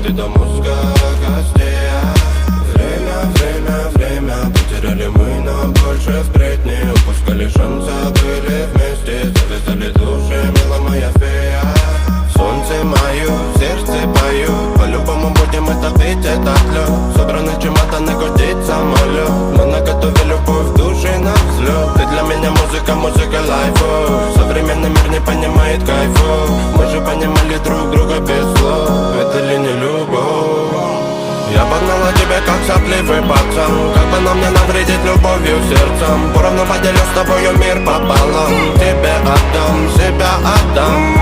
молоды до мозга костей. Время, потеряли мы, но больше впредь не упускали шанса. Были вместе, завязали души, мила моя фея. Солнце мою, в сердце пою. По-любому будем это пить, этот лед. Собраны чемоданы, гудит самолет. Мы наготове любовь в душе на взлет. Ты для меня музыка, музыка лайфу. Современный мир не понимает кайфу. Мы же понимали друг друга без слов. Это ли не любовь? Я погнала тебя как сопливый пацан. Как бы нам не навредить любовью сердцем. Поровну поделю с тобою мир пополам. Тебе отдам, себя отдам.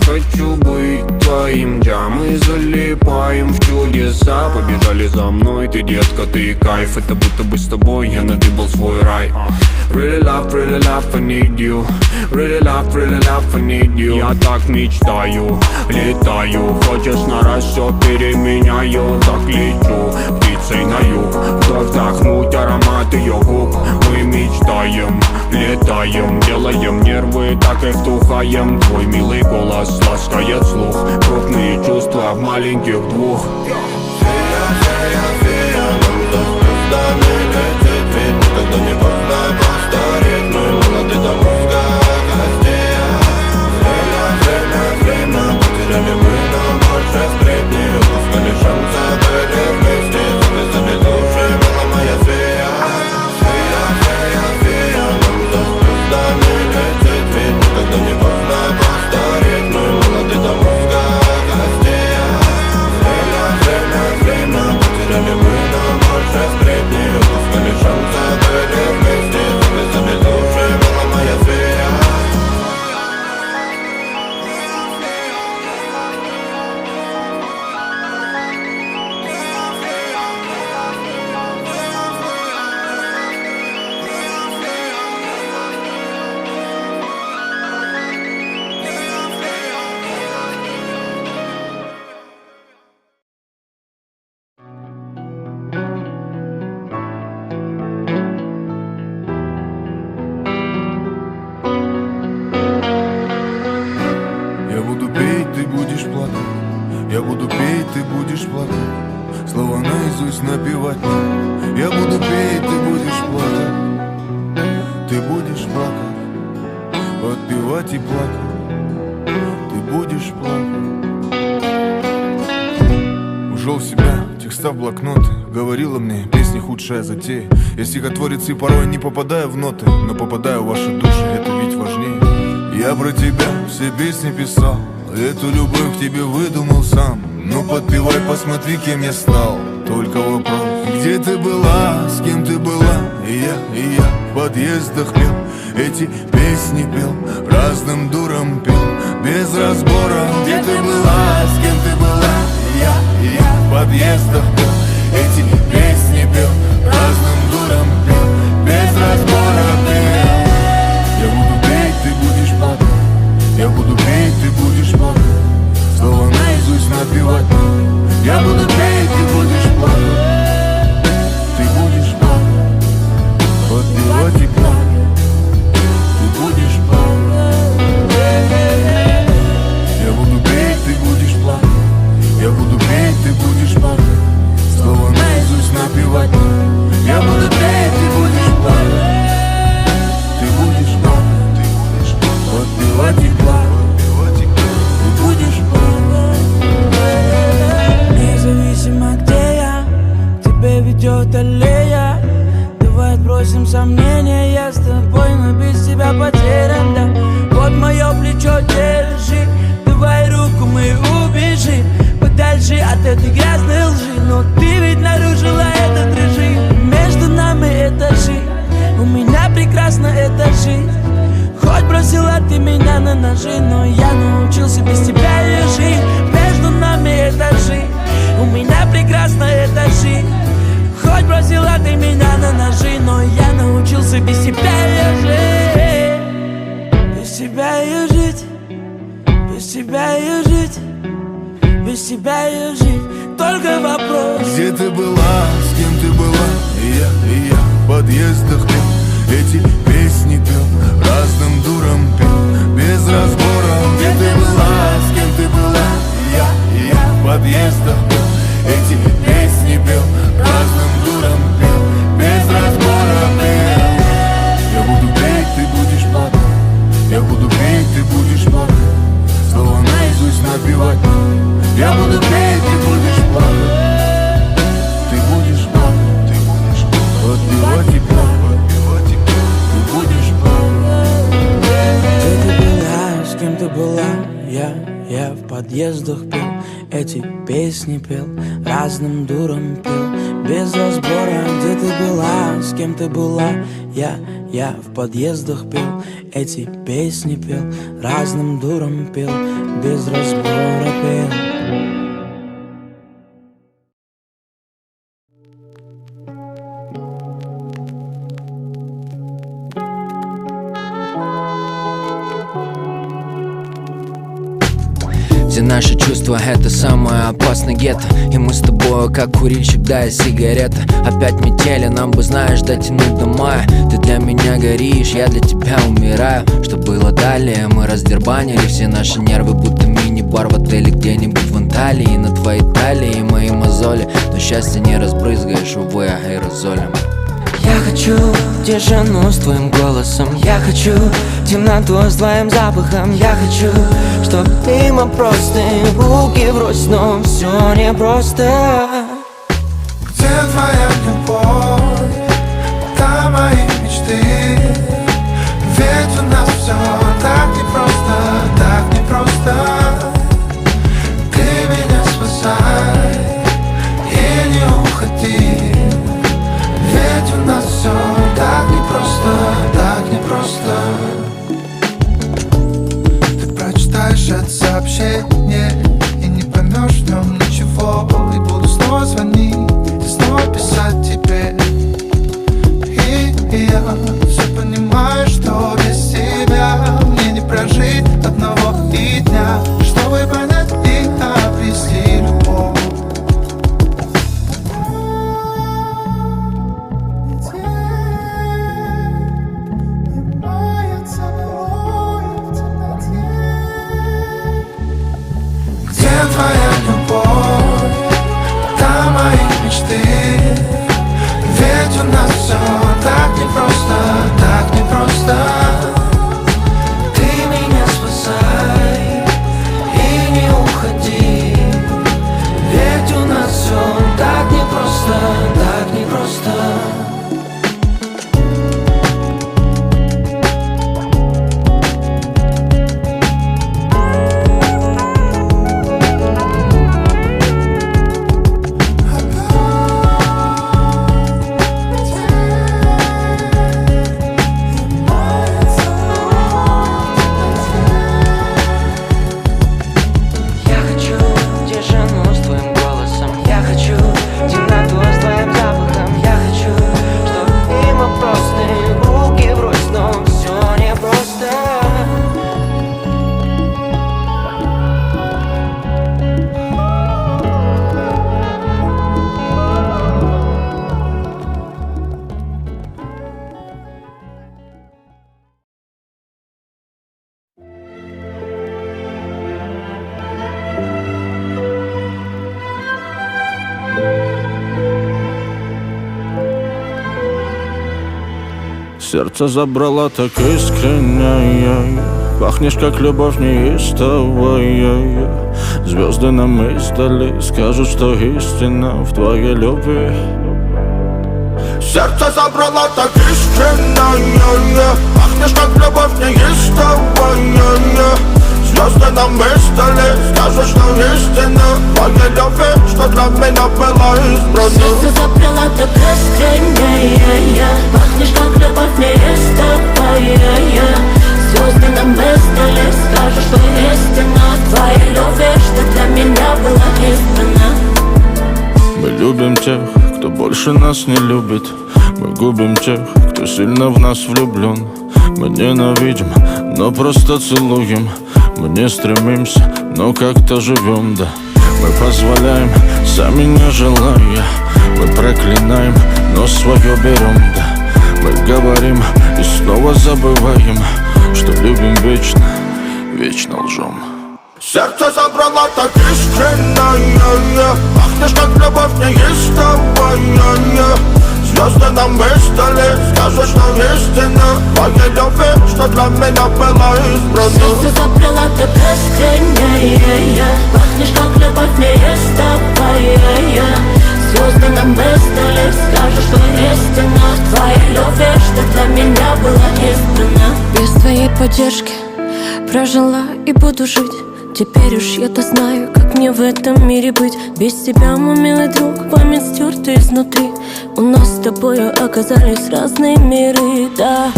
Хочу быть твоим, да, мы залипаем в чудеса. Побежали за мной, ты детка, ты кайф. Это будто бы с тобой я надыбал свой рай. Really love, I need you. Really love, I need you. Я так мечтаю, летаю. Хочешь на раз, все переменяю. Так лечу, птицей на юг. Вновь вдохнуть аромат ее губ. Мы мечтаем, летаем. Делаем нервы, так и втухаем. Твой милый голос ласкает слух. Крупные чувства в маленьких двух. Фея, нам за звездами летит. Ведь никогда не поздно постареть. Мы молоды до мозга костей. Время, потеряли мы, но больше впредь не упускали шанса. Были вместе, завязали души, мила моя фея. Фея, нам за звездами летит. Ведь никогда не поздно постареть. Мы молоды до мозга костей. Время, потеряли мы, но больше впредь не упускали шанса. Были вместе, завязали души, мила моя фея. Я буду петь, ты будешь плакать. Я буду петь, ты будешь плакать. Слова наизусть напевать мне. Я буду петь, ты будешь плакать. Ты будешь плакать, подпевать и плакать. Ты будешь плакать. Ушел в себя, текста в блокноты. Говорила мне, песни худшая затея. Я стихотворец и порой не попадаю в ноты, но попадаю в ваши души, это ведь важнее. Я про тебя все песни писал, эту любовь к тебе выдумал сам. Ну подпевай, посмотри, кем я стал. Только вопрос, где ты была, с кем ты была? И я в подъездах пел, эти песни пел, разным дурам пел, без разбора. Где ты была, с кем ты была? И я в подъездах пел, эти песни пел, разным дурам пел, без разбора пел. Я буду петь, ты будешь плакать. Я буду петь, ты будешь плакать. Слова наизусть напевать. Я буду петь, ты будешь плакать. Ты будешь плакать, подпевать и плакать. Ты будешь плакать. Я буду петь, ты будешь плакать. Я буду петь, ты будешь плакать. Слова наизусть напевать. Я буду петь, ты будешь плакать. Ты будешь плакать, подпевать и плакать. Ты будешь плакать. Независимо где я, к тебе ведет аллея. Ты Бывает, бросим сомнения, я с тобой, но без тебя потерян, да. Вот мое плечо держи, давай руку мы убежим подальше от этой грязной лжи. Но ты ведь нарушила этот режим. Между нами этажи, у меня прекрасно эта жизнь. Хоть бросила ты меня на ножи, но я научился без тебя ее жить. Между нами этажи, у меня прекрасно эта жизнь. Хоть бросила ты меня на ножи, но я научился без тебя ее жить. Без тебя ее жить, без тебя ее жить, без тебя ее жить. Только вопрос: где ты была, с кем ты была? И я в подъездах пел, эти песни пел, разным дурам пел, без разбора. Где ты была, с кем ты была? И я в подъездах пел, эти песни пел, разным дурам пел, без разбора пел. Я буду петь, ты будешь плакать, я буду петь, ты будешь плакать, слова наизусть напевать. Я буду петь, ты будешь плакать, ты будешь плакать, ты будешь подпевать и плакать, ты будешь плакать. Где ты была, с кем ты была? Я в подъездах пел, эти песни пел, разным дурам пел, без разбора. Где ты была, с кем ты была? Я в подъездах пел, эти песни пел, разным дурам пел, без разбора пел. Все наши чувства — это самое опасное гетто. И мы с тобой, как курильщик, да и сигарета. Опять метели, нам бы, знаешь, дотянуть до мая. Ты для меня горишь, я для тебя умираю. Что было далее, мы раздербанили все наши нервы, будто мини-бар в отеле где-нибудь в Анталии. На твоей талии мои мозоли, но счастье не разбрызгаешь, увы, аэрозолем. Я хочу тишину с твоим голосом, я хочу темноту с твоим запахом. Я хочу, чтоб мимо просто руки врозь, но все непросто. Где твоя любовь, та мои мечты? Ведь у нас все так непросто, так непросто. Ты меня спасай и не уходи. Ведь у нас все так непросто, так непросто. Ты прочитаешь это сообщение и не поймешь в нем ничего. И буду снова звонить и снова писать тебе. И я все понимаю, что без тебя мне не прожить одного и дня. Чтобы понять и обрести любовь. Твоя любовь, та мои мечты. Ведь у нас все так непросто, так непросто. Ты меня спасай и не уходи. Ведь у нас все так непросто, так непросто. Сердце забрала так искренне, пахнешь как любовь неистовая. Звезды нам издали, скажут, что истина в твоей любви. Сердце забрала так искренне. Пахнешь как любовь неистовая. Звезды на столе, скажу, что истина твоя любовь, что для меня была избрана. Сердце забрала так искренне. Пахнешь как любовь неистовая. Звезды на столе, скажу, что истина твоя любовь, что для меня была избрана. Мы любим тех, кто больше нас не любит. Мы губим тех, кто сильно в нас влюблен. Мы ненавидим, но просто целуем. Мы не стремимся, но как-то живем, да. Мы позволяем, сами не желая. Мы проклинаем, но свое берем, да. Мы говорим и снова забываем, что любим вечно, вечно лжем. Сердце забрала так искренне. Пахнешь как любовь неистовая. Звезды на столе, скажу, что истина твоя любовь, что для меня была избрана. Сердце забрала так искренне. Пахнешь как любовь неистовая. Звезды на столе, скажу, что истина твоя любовь, что для меня была избрана. Без твоей поддержки прожила и буду жить. Теперь уж я-то знаю, как мне в этом мире быть. Без тебя, мой милый друг, память стерта изнутри. У нас с тобою оказались разные миры, да.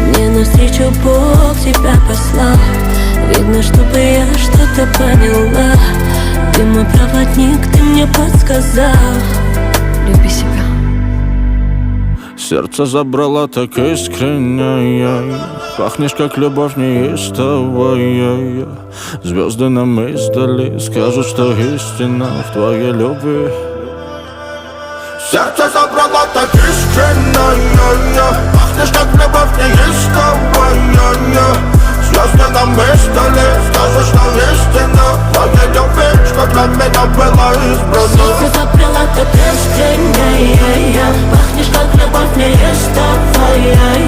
Мне навстречу Бог тебя послал. Видно, чтобы я что-то поняла. Ты мой проводник, ты мне подсказал. Люби себя. Сердце забрала так искренне. Пахнешь как любовь неистовая. Звезды нам издали, скажут, что истина в твоей любви. Сердце забрала так искренне. Пахнешь как любовь неистовая. Звезды на столе, скажу, что истина твоя любовь, что для меня была избрана. Сердце забрала так искренне. Пахнешь как любовь неистовая.